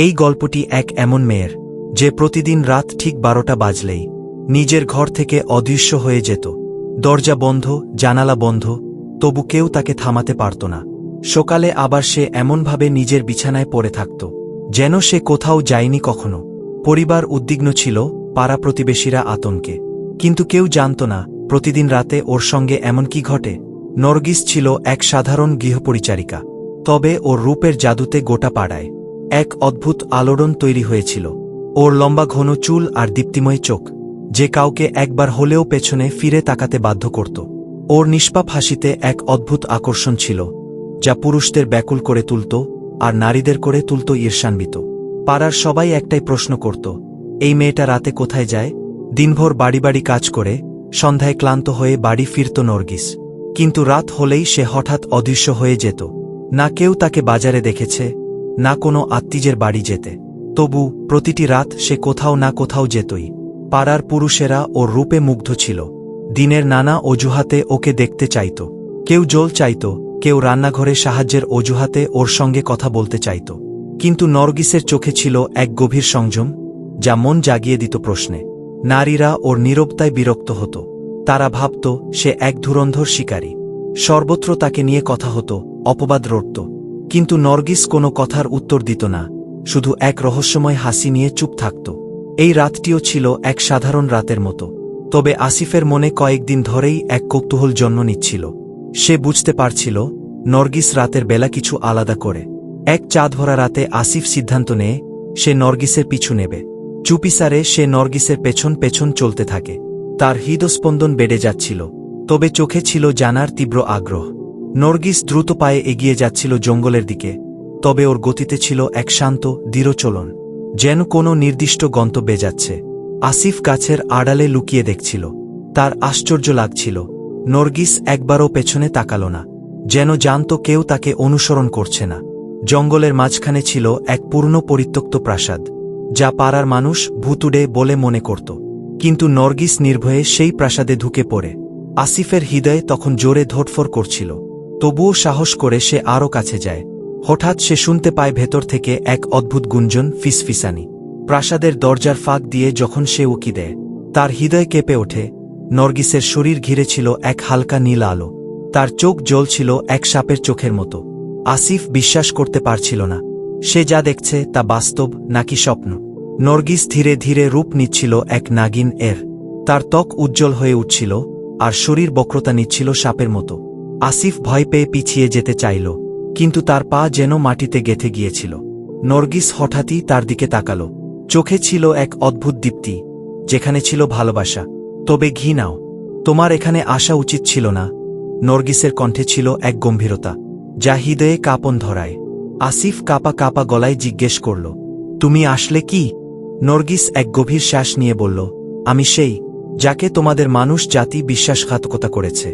এই গল্পটি এক এমন মেয়ের, যে প্রতিদিন রাত ঠিক 12টা বাজলেই নিজের ঘর থেকে অদৃশ্য হয়ে যেত। দরজা বন্ধ, জানালা বন্ধ, তবু কেউ তাকে থামাতে পারত না। সকালে আবার সে এমনভাবে নিজের বিছানায় পড়ে থাকত, যেন সে কোথাও যায়নি কখনো। পরিবার উদ্বিগ্ন ছিল, পাড়া প্রতিবেশীরা আতঙ্কে। কিন্তু কেউ জানত না প্রতিদিন রাতে ওর সঙ্গে এমন কি ঘটে। নরগিস ছিল এক সাধারণ গৃহপরিচারিকা, তবে ওর রূপের জাদুতে গোটা পাড়ায় এক অদ্ভুত আলোড়ন তৈরি হয়েছিল। ওর লম্বা ঘন চুল আর দীপ্তিময় চোখ, যে কাউকে একবার হলেও পেছনে ফিরে তাকাতে বাধ্য করত। ওর নিষ্পাপ হাসিতে এক অদ্ভুত আকর্ষণ ছিল, যা পুরুষদের ব্যাকুল করে তুলত আর নারীদের করে তুলত ঈর্ষান্বিত। পাড়ার সবাই একটাই প্রশ্ন করত, এই মেয়েটা রাতে কোথায় যায়? দিনভর বাড়ি বাড়ি কাজ করে সন্ধ্যায় ক্লান্ত হয়ে বাড়ি ফিরত নরগিস, কিন্তু রাত হলেই সে হঠাৎ অদৃশ্য হয়ে যেত। না কেউ তাকে বাজারে দেখেছে, না কোনো আত্মীয়ের বাড়ি যেতে। তবু প্রতিটি রাত সে কোথাও না কোথাও যেতই। পাড়ার পুরুষেরা ওর রূপে মুগ্ধ ছিল, দিনের নানা অজুহাতে ওকে দেখতে চাইত। কেউ জল চাইত, কেউ রান্নাঘরে সাহায্যের অজুহাতে ওর সঙ্গে কথা বলতে চাইত। কিন্তু নরগিসের চোখে ছিল এক গভীর সংযম, যা মন জাগিয়ে দিত প্রশ্নে। নারীরা ওর নীরবতায় বিরক্ত হতো। তারা ভাবত সে এক ধুরন্ধর শিকারী। সর্বত্র তাকে নিয়ে কথা হতো, অপবাদ রটত। কিন্তু নরগিস কোনো কথার উত্তর দিত না, শুধু এক রহস্যময় হাসি নিয়ে চুপ থাকত। এই রাতটিও ছিল এক সাধারণ রাতের মতো। তবে আসিফের মনে কয়েকদিন ধরেই এক কৌতূহল জন্ম নিচ্ছিল। সে বুঝতে পারছিল নরগিস রাতের বেলা কিছু আলাদা করে। এক চাঁদ ভরা রাতে আসিফ সিদ্ধান্ত নেয় সে নরগিসের পিছু নেবে। চুপিসারে সে নরগিসের পেছন পেছন চলতে থাকে। তার হৃদস্পন্দন বেড়ে যাচ্ছিল, তবে চোখে ছিল জানার তীব্র আগ্রহ। নরগিস দ্রুত পায়ে এগিয়ে যাচ্ছিল জঙ্গলের দিকে, তবে ওর গতিতে ছিল এক শান্ত দৃঢ় চলন, যেন কোনো নির্দিষ্ট গন্তব্যে যাচ্ছে। আসিফ গাছের আড়ালে লুকিয়ে দেখছিল। তার আশ্চর্য লাগছিল, নরগিস একবারও পেছনে তাকাল না, যেন জানত কেউ তাকে অনুসরণ করছে না। জঙ্গলের মাঝখানে ছিল এক পূর্ণ পরিত্যক্ত প্রাসাদ, যা পাড়ার মানুষ ভুতুড়ে বলে মনে করত। কিন্তু নরগিস নির্ভয়ে সেই প্রাসাদে ঢুকে পড়ে। আসিফের হৃদয়ে তখন জোরে ধড়ফড় করছিল, তবুও সাহস করে সে আরও কাছে যায়। হঠাৎ সে শুনতে পায় ভেতর থেকে এক অদ্ভুত গুঞ্জন, ফিসফিসানি। প্রাসাদের দরজার ফাঁক দিয়ে যখন সে উকি দেয়, তার হৃদয় কেঁপে ওঠে। নরগিসের শরীর ঘিরে ছিল এক হালকা নীল আলো। তার চোখ জ্বলছিল এক সাপের চোখের মতো। আসিফ বিশ্বাস করতে পারছিল না, সে যা দেখছে তা বাস্তব নাকি স্বপ্ন। নরগিস ধীরে ধীরে রূপ নিচ্ছিল এক নাগিন এর। তার ত্বক উজ্জ্বল হয়ে উঠছিল, আর শরীর বক্রতা নিচ্ছিল সাপের মতো। আসিফ ভয় পেয়ে পিছিয়ে যেতে চাইল, কিন্তু তার পা যেন মাটিতে গেঁথে গিয়েছিল। নরগিস হঠাৎই তার দিকে তাকাল। চোখে ছিল এক অদ্ভুত দীপ্তি, যেখানে ছিল ভালোবাসা, তবে ঘৃণাও। তোমার এখানে আসা উচিত ছিল না। নরগিসের কণ্ঠে ছিল এক গম্ভীরতা, যা হৃদয়ে কাঁপন ধরায়। আসিফ কাঁপা কাঁপা গলায় জিজ্ঞেস করল, তুমি আসলে কি? নরগিস এক গভীর শ্বাস নিয়ে বলল, আমি সেই, যাকে তোমাদের মানুষ জাতি বিশ্বাসঘাতকতা করেছে,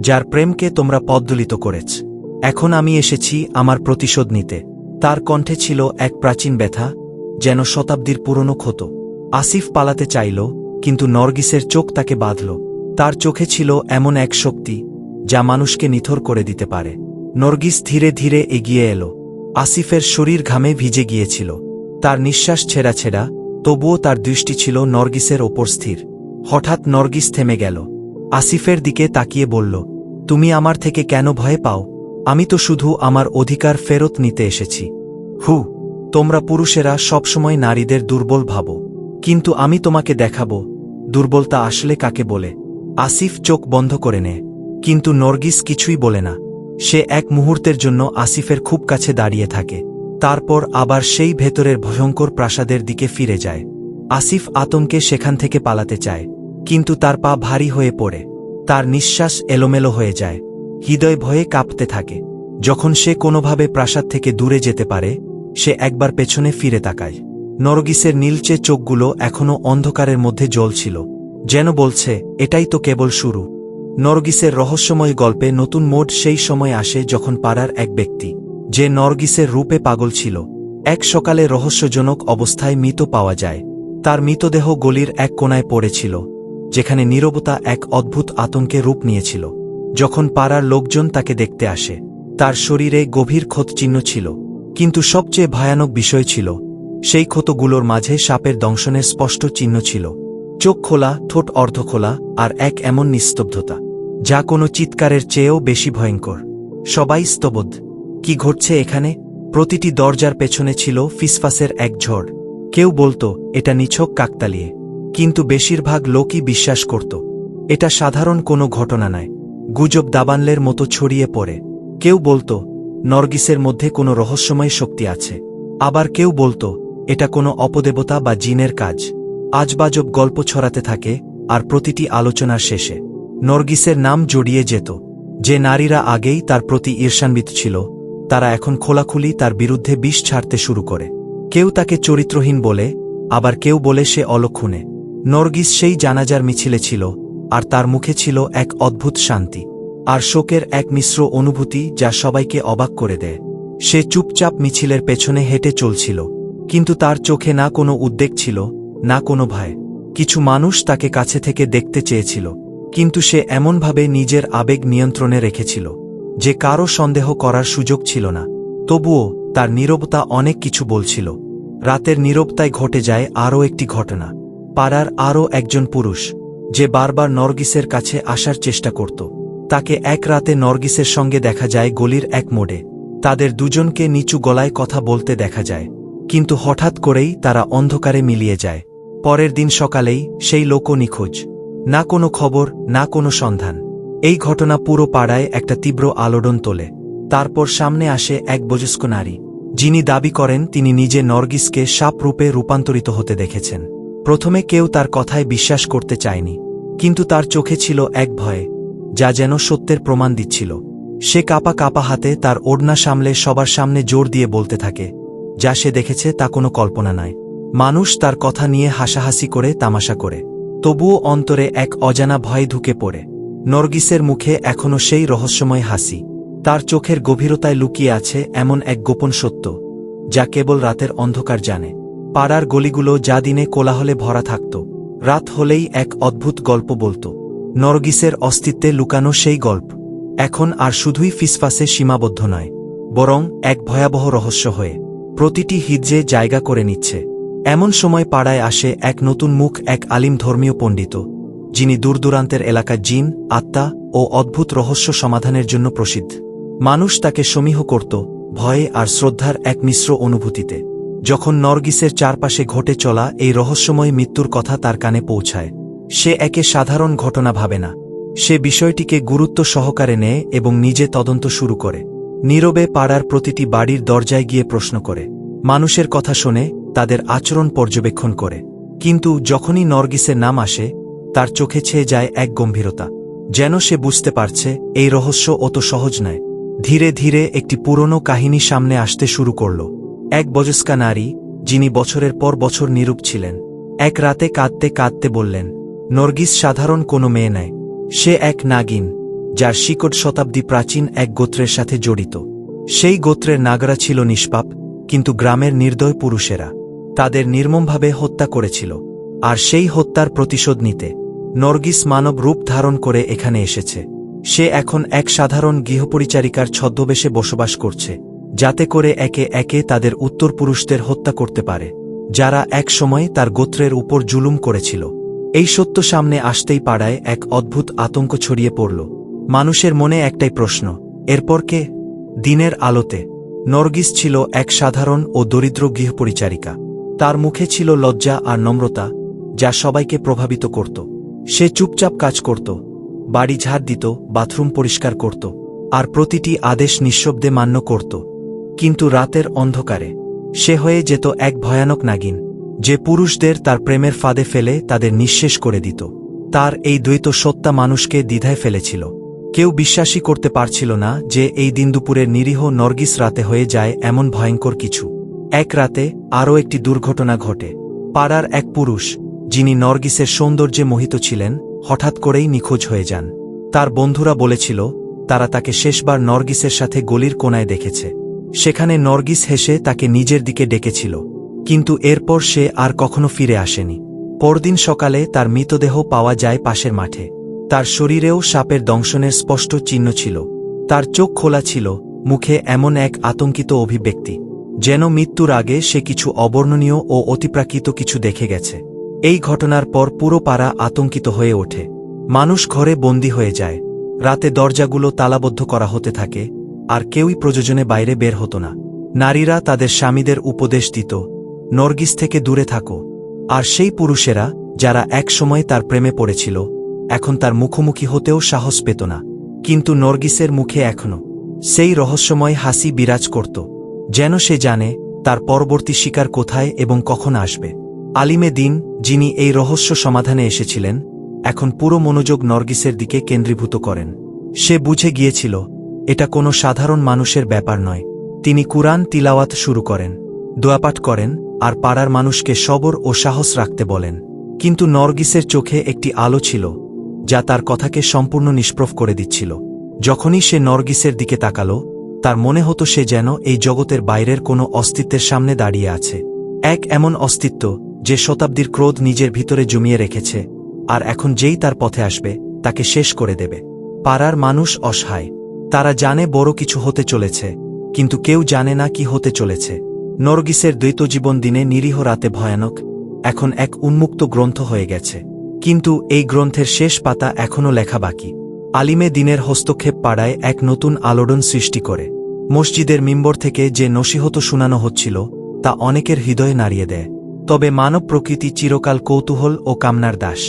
যার প্রেমকে তোমরা পদদলিত করেছ। এখন আমি এসেছি আমার প্রতিশোধ নিতে। তার কণ্ঠে ছিল এক প্রাচীন ব্যথা, যেন শতাব্দীর পুরনো ক্ষত। আসিফ পালাতে চাইল, কিন্তু নরগিসের চোখ তাকে বাঁধল। তার চোখে ছিল এমন এক শক্তি, যা মানুষকে নিথর করে দিতে পারে। নরগিস ধীরে ধীরে এগিয়ে এলো। আসিফের শরীর ঘামে ভিজে গিয়েছিল, তার নিঃশ্বাস ছেঁড়া ছেঁড়া, তবুও তার দৃষ্টি ছিল নরগিসের ওপর স্থির। হঠাৎ নরগিস থেমে গেল, আসিফের দিকে তাকিয়ে বলল, তুমি আমার থেকে কেন ভয় পাও? আমি তো শুধু আমার অধিকার ফেরত নিতে এসেছি। তোমরা পুরুষেরা সবসময় নারীদের দুর্বল ভাবো, কিন্তু আমি তোমাকে দেখাবো দুর্বলতা আসলে কাকে বলে। আসিফ চোখ বন্ধ করে নেয়, কিন্তু নরগিস কিছুই বলে না। সে এক মুহূর্তের জন্য আসিফের খুব কাছে দাঁড়িয়ে থাকে, তারপর আবার সেই ভেতরের ভয়ঙ্কর প্রাসাদের দিকে ফিরে যায়। আসিফ আতঙ্কে সেখান থেকে পালাতে চায়, কিন্তু তার পা ভারী হয়ে পড়ে। তার নিঃশ্বাস এলোমেলো হয়ে যায়, হৃদয় ভয়ে কাঁপতে থাকে। যখন সে কোনোভাবে প্রাসাদ থেকে দূরে যেতে পারে, সে একবার পেছনে ফিরে তাকায়। নরগিসের নীলচে চোখগুলো এখনও অন্ধকারের মধ্যে জ্বলছিল, যেন বলছে, এটাই তো কেবল শুরু। নরগিসের রহস্যময় গল্পে নতুন মোড় সেই সময় আসে যখন পাড়ার এক ব্যক্তি, যে নরগিসের রূপে পাগল ছিল, এক সকালে রহস্যজনক অবস্থায় মৃত পাওয়া যায়। তার মৃতদেহ গলির এক কোণায় পড়েছিল, যেখানে নীরবতা এক অদ্ভুত আতঙ্কে রূপ নিয়েছিল। যখন পাড়ার লোকজন তাকে দেখতে আসে, তার শরীরে গভীর ক্ষতচিহ্ন ছিল, কিন্তু সবচেয়ে ভয়ানক বিষয় ছিল, সেই ক্ষতগুলোর মাঝে সাপের দংশনের স্পষ্ট চিহ্ন ছিল। চোখ খোলা, ঠোঁট অর্ধখোলা, আর এক এমন নিস্তব্ধতা যা কোনো চিৎকারের চেয়েও বেশি ভয়ঙ্কর। সবাই স্তব্ধ। কি ঘটছে এখানে? প্রতিটি দরজার পেছনে ছিল ফিসফাসের এক ঝড়। কেউ বলতো এটা নিছক কাকতালীয়, কিন্তু বেশিরভাগ লোকই বিশ্বাস করত এটা সাধারণ কোনো ঘটনা নয়, গুজব দাবানলের মতো ছড়িয়ে পড়ে। কেউ বলতো নরগিসের মধ্যে কোনো রহস্যময় শক্তি আছে, আবার কেউ বলতো এটা কোনো অপদেবতা বা জিনের কাজ। আজবাজব গল্প ছড়াতে থাকে, আর প্রতিটি আলোচনার শেষে নরগিসের নাম জড়িয়ে যেত। যে নারীরা আগেই তার প্রতি ঈর্ষান্বিত ছিল, তারা এখন খোলাখুলি তার বিরুদ্ধে বিষ ছাড়তে শুরু করে। কেউ তাকে চরিত্রহীন বলে, আবার কেউ বলে সে অলক্ষণে। নরগিস সেই জানাজার মিছিলে ছিল, আর তার মুখে ছিল এক অদ্ভুত শান্তি আর শোকের এক মিশ্র অনুভূতি যা সবাইকে অবাক করে দেয়। সে চুপচাপ মিছিলের পেছনে হেঁটে চলছিল, কিন্তু তার চোখে না কোনো উদ্বেগ ছিল, না কোনো ভয়। কিছু মানুষ তাকে কাছে থেকে দেখতে চেয়েছিল, কিন্তু সে এমনভাবে নিজের আবেগ নিয়ন্ত্রণে রেখেছিল যে কারও সন্দেহ করার সুযোগ ছিল না। তবুও তার নীরবতা অনেক কিছু বলছিল। রাতের নীরবতায় ঘটে যায় আরও একটি ঘটনা। পাড়ার আরও একজন পুরুষ, যে বারবার নরগিসের কাছে আসার চেষ্টা করত, তাকে এক রাতে নরগিসের সঙ্গে দেখা যায় গলির এক মোড়ে। তাদের দুজনকে নিচু গলায় কথা বলতে দেখা যায়, কিন্তু হঠাৎ করেই তারা অন্ধকারে মিলিয়ে যায়। পরের দিন সকালেই সেই লোকও নিখোঁজ। না কোনো খবর, না কোনো সন্ধান। এই ঘটনা পুরো পাড়ায় একটা তীব্র আলোড়ন তোলে। তারপর সামনে আসে এক বয়স্ক নারী, যিনি দাবি করেন তিনি নিজে নরগিসকে সাপ রূপে রূপান্তরিত হতে দেখেছেন। প্রথমে কেউ তার কথায় বিশ্বাস করতে চায়নি, কিন্তু তার চোখে ছিল এক ভয় যা যেন সত্যের প্রমাণ দিচ্ছিল। সে কাঁপা কাঁপা হাতে তার ওড়না সামলে সবার সামনে জোর দিয়ে বলতে থাকে, যা সে দেখেছে তা কোনো কল্পনা নয়। মানুষ তার কথা নিয়ে হাসাহাসি করে, তামাশা করে, তবুও অন্তরে এক অজানা ভয় ঢুকে পড়ে। নরগিসের মুখে এখনও সেই রহস্যময় হাসি। তার চোখের গভীরতায় লুকিয়ে আছে এমন এক গোপন সত্য যা কেবল রাতের অন্ধকার জানে। পাড়ার গলিগুলো যা দিনে কোলাহলে ভরা থাকত, রাত হলেই এক অদ্ভুত গল্প বলত। নরগিসের অস্তিত্বে লুকানো সেই গল্প এখন আর শুধুই ফিসফাসে সীমাবদ্ধ নয়, বরং এক ভয়াবহ রহস্য হয়ে প্রতিটি হিজ্জে জায়গা করে নিচ্ছে। এমন সময় পাড়ায় আসে এক নতুন মুখ, এক আলিম ধর্মীয় পণ্ডিত, যিনি দূরদূরান্তের এলাকার জিন, আত্মা ও অদ্ভুত রহস্য সমাধানের জন্য প্রসিদ্ধ। মানুষ তাকে সমীহ করত ভয়ে আর শ্রদ্ধার এক মিশ্র অনুভূতিতে। যখন নরগিসের চারপাশে ঘটে চলা এই রহস্যময় মৃত্যুর কথা তার কানে পৌঁছায়, সে একে সাধারণ ঘটনা ভাবে না। সে বিষয়টিকে গুরুত্ব সহকারে নেয় এবং নিজে তদন্ত শুরু করে। নীরবে পাড়ার প্রতিটি বাড়ির দরজায় গিয়ে প্রশ্ন করে, মানুষের কথা শোনে, তাদের আচরণ পর্যবেক্ষণ করে। কিন্তু যখনই নরগিসের নাম আসে, তার চোখে ছেয়ে যায় এক গম্ভীরতা, যেন সে বুঝতে পারছে এই রহস্য অত সহজ নয়। ধীরে ধীরে একটি পুরনো কাহিনী সামনে আসতে শুরু করল। এক বয়স্ক নারী, যিনি বছরের পর বছর নীরব ছিলেন, এক রাতে কাঁদতে কাঁদতে বললেন, নরগিস সাধারণ কোনো মেয়ে নয়, সে এক নাগিন, যার শিকড় শতাব্দী প্রাচীন এক গোত্রের সাথে জড়িত। সেই গোত্রের নাগরা ছিল নিষ্পাপ, কিন্তু গ্রামের নির্দয় পুরুষেরা তাদের নির্মমভাবে হত্যা করেছিল। আর সেই হত্যার প্রতিশোধ নিতে নরগিস মানব রূপ ধারণ করে এখানে এসেছে। সে এখন এক সাধারণ গৃহপরিচারিকার ছদ্মবেশে বসবাস করছে, যাতে করে একে একে তাদের উত্তরপুরুষদের হত্যা করতে পারে, যারা এক সময় তার গোত্রের উপর জুলুম করেছিল। এই সত্য সামনে আসতেই পাড়ায় এক অদ্ভুত আতঙ্ক ছড়িয়ে পড়ল। মানুষের মনে একটাই প্রশ্ন, এরপর কে? দিনের আলোতে নরগিস ছিল এক সাধারণ ও দরিদ্র গৃহপরিচারিকা। তার মুখে ছিল লজ্জা আর নম্রতা যা সবাইকে প্রভাবিত করত। সে চুপচাপ কাজ করত, বাড়ি ঝাড় দিত, বাথরুম পরিষ্কার করত, আর প্রতিটি আদেশ নিঃশব্দে মান্য করত। কিন্তু রাতের অন্ধকারে সে হয়ে যেত এক ভয়ানক নাগিন, যে পুরুষদের তার প্রেমের ফাঁদে ফেলে তাদের নিঃশেষ করে দিত। তার এই দ্বৈত সত্তা মানুষকে দ্বিধায় ফেলেছিল। কেউ বিশ্বাসই করতে পারছিল না যে এই দিন দুপুরের নিরীহ নরগিস রাতে হয়ে যায় এমন ভয়ঙ্কর কিছু। এক রাতে আরও একটি দুর্ঘটনা ঘটে। পাড়ার এক পুরুষ, যিনি নরগিসের সৌন্দর্যে মোহিত ছিলেন, হঠাৎ করেই নিখোঁজ হয়ে যান। তার বন্ধুরা বলেছিল তারা তাকে শেষবার নরগিসের সাথে গলির কোনায় দেখেছে। সেখানে নরগিস হেসে তাকে নিজের দিকে ডেকেছিল, কিন্তু এরপর সে আর কখনো ফিরে আসেনি। পরদিন সকালে তার মৃতদেহ পাওয়া যায় পাশের মাঠে। তার শরীরেও সাপের দংশনের স্পষ্ট চিহ্ন ছিল। তার চোখ খোলা ছিল, মুখে এমন এক আতঙ্কিত অভিব্যক্তি যেন মৃত্যুর আগে সে কিছু অবর্ণনীয় ও অতিপ্রাকৃত কিছু দেখে গেছে। এই ঘটনার পর পুরো পাড়া আতঙ্কিত হয়ে ওঠে। মানুষ ঘরে বন্দী হয়ে যায়। রাতে দরজাগুলো তালাবদ্ধ করা হতে থাকে, আর কেউই প্রয়োজনে বাইরে বের হতো না। নারীরা তাদের স্বামীদের উপদেশ দিত, নরগিস থেকে দূরে থাকো। আর সেই পুরুষেরা, যারা এক সময় তার প্রেমে পড়েছিল, এখন তার মুখোমুখি হতেও সাহস পেত না। কিন্তু নরগিসের মুখে এখনো সেই রহস্যময় হাসি বিরাজ করত, যেন সে জানে তার পরবর্তী শিকার কোথায় এবং কখন আসবে। আলিমে দিন, যিনি এই রহস্য সমাধানে এসেছিলেন, এখন পুরো মনোযোগ নরগিসের দিকে কেন্দ্রীভূত করেন। সে বুঝে গিয়েছিল এটা কোনো সাধারণ মানুষের ব্যাপার নয়। তিনি কুরআন তিলাওয়াত শুরু করেন, দোয়াপাঠ করেন, আর পাড়ার মানুষকে সবর ও সাহস রাখতে বলেন। কিন্তু নরগিসের চোখে একটি আলো ছিল, যা তার কথাকে সম্পূর্ণ নিষ্প্রভ করে দিচ্ছিল। যখনই সে নরগিসের দিকে তাকাল, তার মনে হতো সে যেন এই জগতের বাইরের কোনো অস্তিত্বের সামনে দাঁড়িয়ে আছে। এক এমন অস্তিত্ব যে শতাব্দীর ক্রোধ নিজের ভিতরে জমিয়ে রেখেছে, আর এখন যেই তার পথে আসবে তাকে শেষ করে দেবে। পাড়ার মানুষ অসহায়। তারা জানে বড় কিছু হতে চলেছে, কিন্তু কেউ জানে না কি হতে চলেছে। নরগিসের দ্বৈত জীবন দিনে নিরীহ, রাতে ভয়ানক, এখন এক উন্মুক্ত গ্রন্থ হয়ে গেছে। কিন্তু এই গ্রন্থের শেষ পাতা এখনও লেখা বাকি। আলিমে দিনের হস্তক্ষেপ পাড়ায় এক নতুন আলোড়ন সৃষ্টি করে। মসজিদের মিম্বর থেকে যে নসিহত শোনানো হচ্ছিল, তা অনেকের হৃদয়ে নাড়িয়ে দেয়। তবে মানব প্রকৃতি চিরকাল কৌতূহল ও কামনার দাস।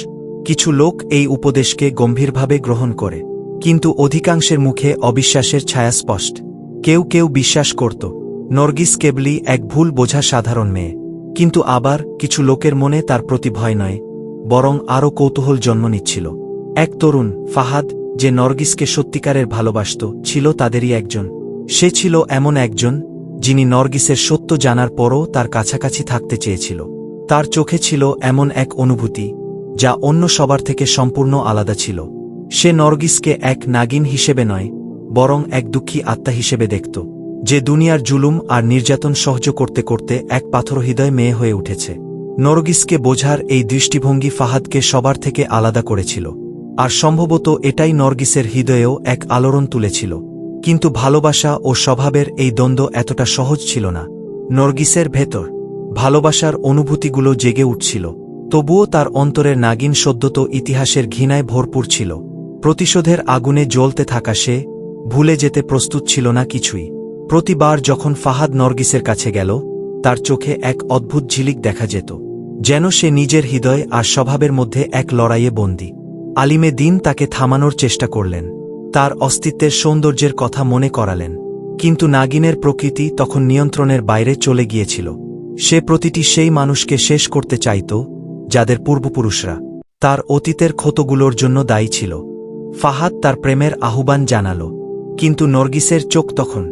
কিছু লোক এই উপদেশকে গম্ভীরভাবে গ্রহণ করে, কিন্তু অধিকাংশের মুখে অবিশ্বাসের ছায়া স্পষ্ট। কেউ কেউ বিশ্বাস করত নরগিস কেবলই এক ভুল বোঝা সাধারণ মেয়ে, কিন্তু আবার কিছু লোকের মনে তার প্রতি ভয় নয়, বরং আরও কৌতূহল জন্ম নিচ্ছিল। এক তরুণ, ফাহাদ, যে নরগিসকে সত্যিকারের ভালোবাসত, ছিল তাদেরই একজন। সে ছিল এমন একজন যিনি নরগিসের সত্য জানার পরও তার কাছাকাছি থাকতে চেয়েছিল। তার চোখে ছিল এমন এক অনুভূতি যা অন্য সবার থেকে সম্পূর্ণ আলাদা ছিল। সে নরগিসকে এক নাগিন হিসেবে নয়, বরং এক দুঃখী আত্মা হিসেবে দেখত, যে দুনিয়ার জুলুম আর নির্যাতন সহ্য করতে করতে এক পাথর হৃদয় মেয়ে হয়ে উঠেছে। নরগিসকে বোঝার এই দৃষ্টিভঙ্গি ফাহাদকে সবার থেকে আলাদা করেছিল, আর সম্ভবত এটাই নরগিসের হৃদয়েও এক আলোড়ন তুলেছিল। কিন্তু ভালোবাসা ও স্বভাবের এই দ্বন্দ্ব এতটা সহজ ছিল না। নরগিসের ভেতর ভালোবাসার অনুভূতিগুলো জেগে উঠছিল, তবুও তার অন্তরের নাগিন সদ্যত ইতিহাসের ঘৃণায় ভরপুর ছিল। প্রতিশোধের আগুনে জ্বলতে থাকা সে ভুলে যেতে প্রস্তুত ছিল না কিছুই। প্রতিবার যখন ফাহাদ নরগিসের কাছে গেল, তার চোখে এক অদ্ভুত ঝিলিক দেখা যেত, যেন সে নিজের হৃদয় আর স্বভাবের মধ্যে এক লড়াইয়ে বন্দী। আলিমে দিন তাকে থামানোর চেষ্টা করলেন, তার অস্তিত্বের সৌন্দর্যের কথা মনে করালেন, কিন্তু নাগিনের প্রকৃতি তখন নিয়ন্ত্রণের বাইরে চলে গিয়েছিল। সে প্রতিটি সেই মানুষকে শেষ করতে চাইত যাদের পূর্বপুরুষরা তার অতীতের ক্ষতগুলোর জন্য দায়ী ছিল। ফাহাদ তার প্রেমের আহ্বান জানাল, কিন্তু নরগিসের চোখ তখন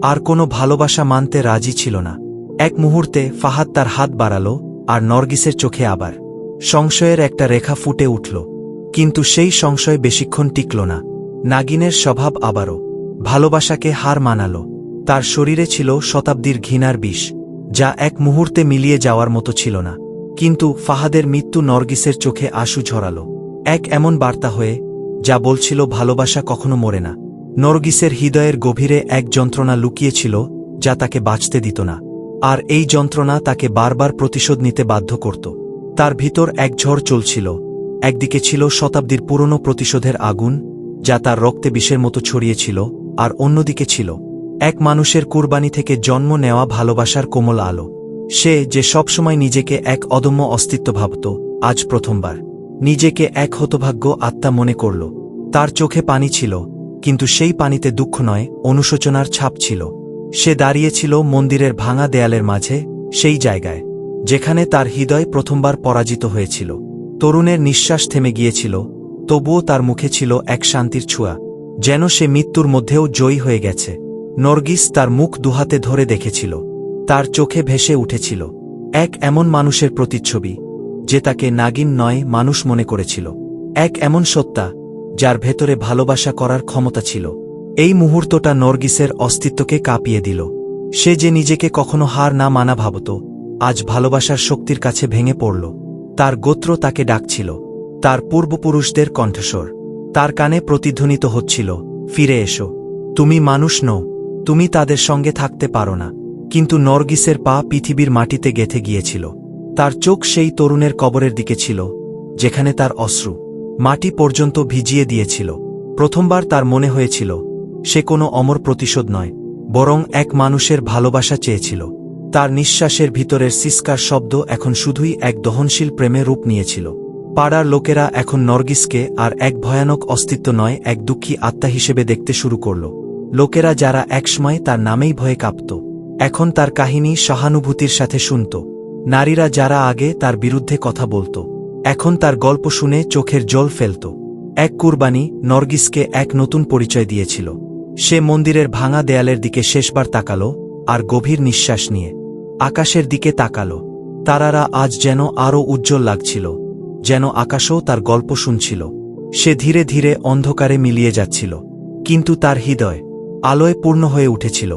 আর কোনো ভালোবাসা মানতে রাজি ছিল না। এক মুহূর্তে ফাহাদ তার হাত বাড়াল, আর নরগিসের চোখে আবার সংশয়ের একটা রেখা ফুটে উঠল। কিন্তু সেই সংশয় বেশিক্ষণ টিকল না। নাগিনের স্বভাব আবারও ভালোবাসাকে হার মানাল। তার শরীরে ছিল শতাব্দীর ঘৃণার বিষ, যা এক মুহূর্তে মিলিয়ে যাওয়ার মতো ছিল না। কিন্তু ফাহাদের মৃত্যু নরগিসের চোখে আঁসু ঝরাল, এক এমন বার্তা হয়ে যা বলছিল ভালোবাসা কখনো মরে না। নরগিসের হৃদয়ের গভীরে এক যন্ত্রণা লুকিয়েছিল যা তাকে বাঁচতে দিত না, আর এই যন্ত্রণা তাকে বারবার প্রতিশোধ নিতে বাধ্য করত। তার ভিতর এক ঝড় চলছিল। একদিকে ছিল শতাব্দীর পুরনো প্রতিশোধের আগুন, যা তার রক্তে বিষের মতো ছড়িয়েছিল, আর অন্যদিকে ছিল এক মানুষের কুরবানি থেকে জন্ম নেওয়া ভালোবাসার কোমল আলো। সে যে সবসময় নিজেকে এক অদম্য অস্তিত্ব ভাবত, আজ প্রথমবার নিজেকে এক হতভাগ্য আত্মা মনে করল। তার চোখে পানি ছিল, কিন্তু সেই পানিতে দুঃখ নয়, অনুশোচনার ছাপ ছিল। সে দাঁড়িয়েছিল মন্দিরের ভাঙা দেয়ালের মাঝে, সেই জায়গায় যেখানে তার হৃদয় প্রথমবার পরাজিত হয়েছিল। তরুণের নিঃশ্বাস থেমে গিয়েছিল, তবুও তার মুখে ছিল এক শান্তির ছোঁয়া, যেন সে মৃত্যুর মধ্যেও জয়ী হয়ে গেছে। নরগিস তার মুখ দুহাতে ধরে দেখেছিল। তার চোখে ভেসে উঠেছিল এক এমন মানুষের প্রতিচ্ছবি, যে তাকে নাগিন নয়, মানুষ মনে করেছিল। এক এমন সত্তা যার ভেতরে ভালোবাসা করার ক্ষমতা ছিল। এই মুহূর্তটা নরগিসের অস্তিত্বকে কাঁপিয়ে দিল। সে যে নিজেকে কখনো হার না মানা ভাবত, আজ ভালোবাসার শক্তির কাছে ভেঙে পড়ল। তার গোত্র তাকে ডাকছিল, তার পূর্বপুরুষদের কণ্ঠস্বর তার কানে প্রতিধ্বনিত হচ্ছিল, ফিরে এসো, তুমি মানুষ নও, তুমি তাদের সঙ্গে থাকতে পারো না। কিন্তু নরগিসের পা পৃথিবীর মাটিতে গেঁথে গিয়েছিল। তার চোখ সেই তরুণের কবরের দিকে ছিল, যেখানে তার অশ্রু মাটি পর্যন্ত ভিজিয়ে দিয়েছিল। প্রথমবার তার মনে হয়েছিল সে কোনো অমর প্রতিশোধ নয়, বরং এক মানুষের ভালোবাসা চেয়েছিল। তার নিঃশ্বাসের ভিতরের সিসকার শব্দ এখন শুধুই এক দহনশীল প্রেমে রূপ নিয়েছিল। পাড়ার লোকেরা এখন নরগিসকে আর এক ভয়ানক অস্তিত্ব নয়, এক দুঃখী আত্মা হিসেবে দেখতে শুরু করল। লোকেরা যারা একসময় তার নামেই ভয়ে কাঁপত, এখন তার কাহিনী সহানুভূতির সাথে শুনত। নারীরা যারা আগে তার বিরুদ্ধে কথা বলত, এখন তার গল্প শুনে চোখের জল ফেলত। এক কুরবানি নরগিসকে এক নতুন পরিচয় দিয়েছিল। সে মন্দিরের ভাঙা দেয়ালের দিকে শেষবার তাকাল, আর গভীর নিঃশ্বাস নিয়ে আকাশের দিকে তাকাল। তারারা আজ যেন আরও উজ্জ্বল লাগছিল, যেন আকাশও তার গল্প শুনছিল। সে ধীরে ধীরে অন্ধকারে মিলিয়ে যাচ্ছিল, কিন্তু তার হৃদয় আলোয় পূর্ণ হয়ে উঠেছিল।